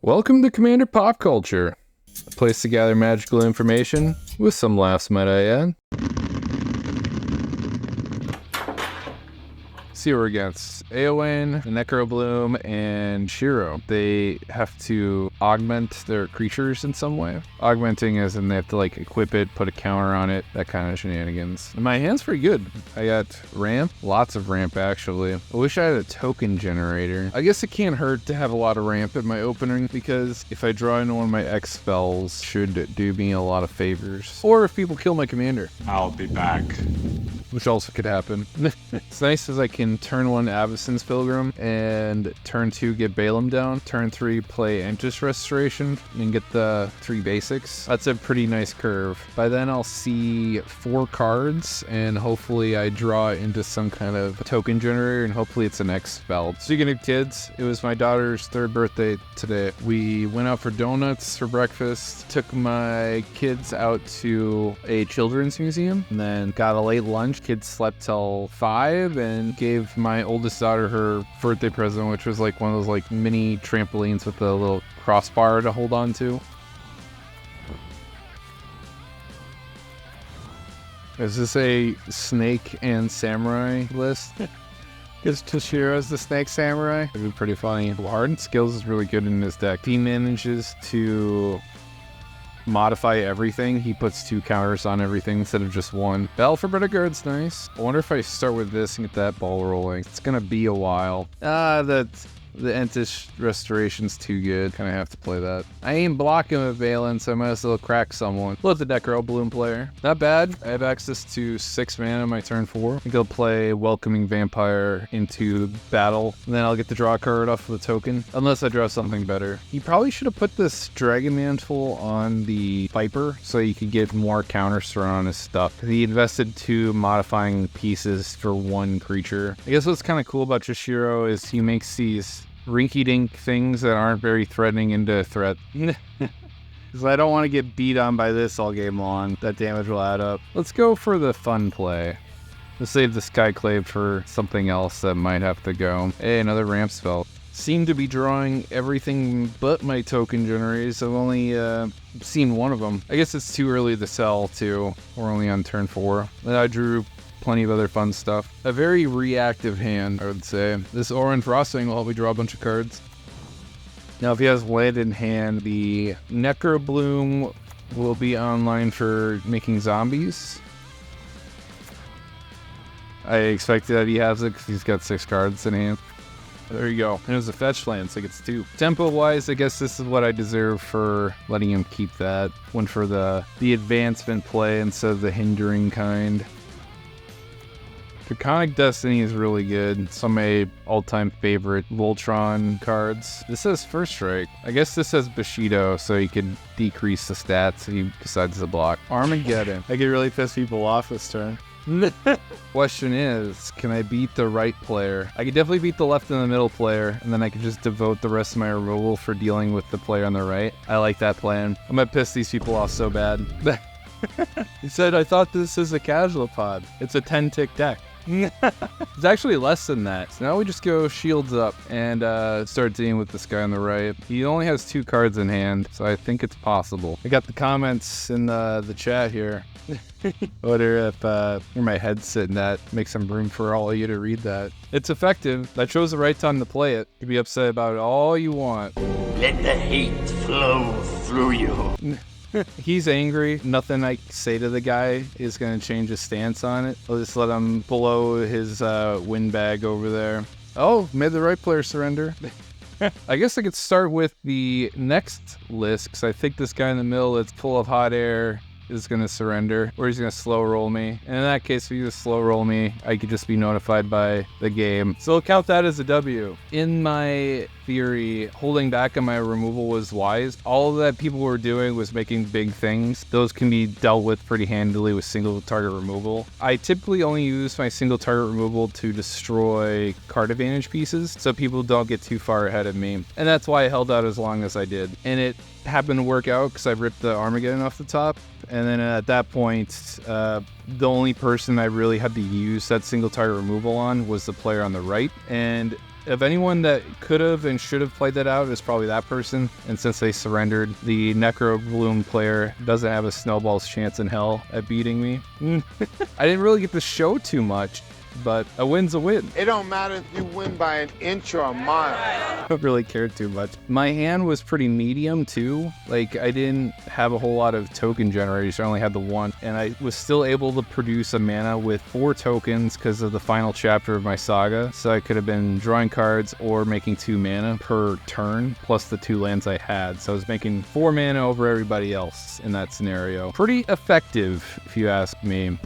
Welcome to Commander Pop Culture, a place to gather magical information with some laughs, might I add. See we're against Eowyn, Necrobloom, and Chishiro. They have to augment their creatures in some way. Augmenting as in they have to like equip it, put a counter on it, that kind of shenanigans. And my hand's pretty good. I got ramp, lots of ramp actually. I wish I had a token generator. I guess it can't hurt to have a lot of ramp in my opening because if I draw into one of my X spells, should do me a lot of favors. Or if people kill my commander. I'll be back. Which also could happen. It's nice as I can turn 1 Avacyn's Pilgrim and turn 2 get Baylen down, turn 3 play Entis Restoration and get the 3 basics. That's a pretty nice curve. By then I'll see 4 cards and hopefully I draw into some kind of token generator and hopefully it's an X spell. Speaking of kids, it was my daughter's 3rd birthday today. We went out for donuts for breakfast, took my kids out to a children's museum and then got a late lunch. Kids slept till 5 and gave my oldest daughter her birthday present, which was like one of those like mini trampolines with a little crossbar to hold on to. Is this a snake and samurai list? Because Chishiro's the snake samurai. It'd be pretty funny. Hardened Skills is really good in this deck. He manages to modify everything. He puts 2 counters on everything instead of just 1. Bell for better guard's nice. I wonder if I start with this and get that ball rolling. It's gonna be a while. The Entis Restoration's too good. Kinda have to play that. I ain't blocking with Baylen, so I might as well crack someone. Love the Necrobloom player. Not bad. I have access to 6 mana on my turn 4. I think I'll play Welcoming Vampire into battle, and then I'll get to draw a card off of the token, unless I draw something better. He probably should have put this Dragon Mantle on the Viper, so you could get more counters thrown on his stuff. He invested 2 modifying pieces for 1 creature. I guess what's kind of cool about Chishiro is he makes these rinky-dink things that aren't very threatening into a threat. Because I don't want to get beat on by this all game long. That damage will add up. Let's go for the fun play. Let's save the Skyclave for something else that might have to go. Hey, another ramp spell. Seem to be drawing everything but my token generators. I've only seen one of them. I guess it's too early to sell too. We're only on turn 4. Then I drew plenty of other fun stuff. A very reactive hand, I would say. This Orange Frosting will help me draw a bunch of cards. Now, if he has land in hand, the Necrobloom will be online for making zombies. I expect that he has it because he's got 6 cards in hand. There you go. And it was a fetch land, so it gets 2. Tempo-wise, I guess this is what I deserve for letting him keep that. One for the advancement play instead of the hindering kind. Draconic Destiny is really good. Some of my all-time favorite Voltron cards. This says First Strike. I guess this says Bushido, so you can decrease the stats if he decides to block. Armageddon. I could really piss people off this turn. Question is, can I beat the right player? I could definitely beat the left and the middle player, and then I could just devote the rest of my removal for dealing with the player on the right. I like that plan. I'm gonna piss these people off so bad. He said, I thought this is a casual pod. It's a 10-tick deck. It's actually less than that. So now we just go shields up and start dealing with this guy on the right. He only has 2 cards in hand, so I think it's possible. I got the comments in the chat here. Wonder if where my head's sitting at makes some room for all of you to read that. It's effective. I chose the right time to play it. You can be upset about it all you want. Let the hate flow through you. He's angry. Nothing I say to the guy is going to change his stance on it. I'll just let him blow his windbag over there. Oh, made the right player surrender. I guess I could start with the next list, because I think this guy in the middle that's full of hot air is going to surrender, or he's going to slow roll me. And in that case, if you just slow roll me, I could just be notified by the game. So I'll count that as a W. In my theory, holding back on my removal was wise. All that people were doing was making big things. Those can be dealt with pretty handily with single target removal. I typically only use my single target removal to destroy card advantage pieces, so people don't get too far ahead of me. And that's why I held out as long as I did. And it happened to work out because I ripped the Armageddon off the top. And then at that point, the only person I really had to use that single target removal on was the player on the right. And If anyone that could have and should have played that out is probably that person, and since they surrendered, the Necrobloom player doesn't have a snowball's chance in hell at beating me. I didn't really get to show too much, but a win's a win. It don't matter if you win by an inch or a mile. I don't really care too much. My hand was pretty medium too. Like, I didn't have a whole lot of token generators. I only had the one, and I was still able to produce a mana with 4 tokens because of the final chapter of my saga. So I could have been drawing cards or making 2 mana per turn, plus the 2 lands I had. So I was making 4 mana over everybody else in that scenario. Pretty effective, if you ask me.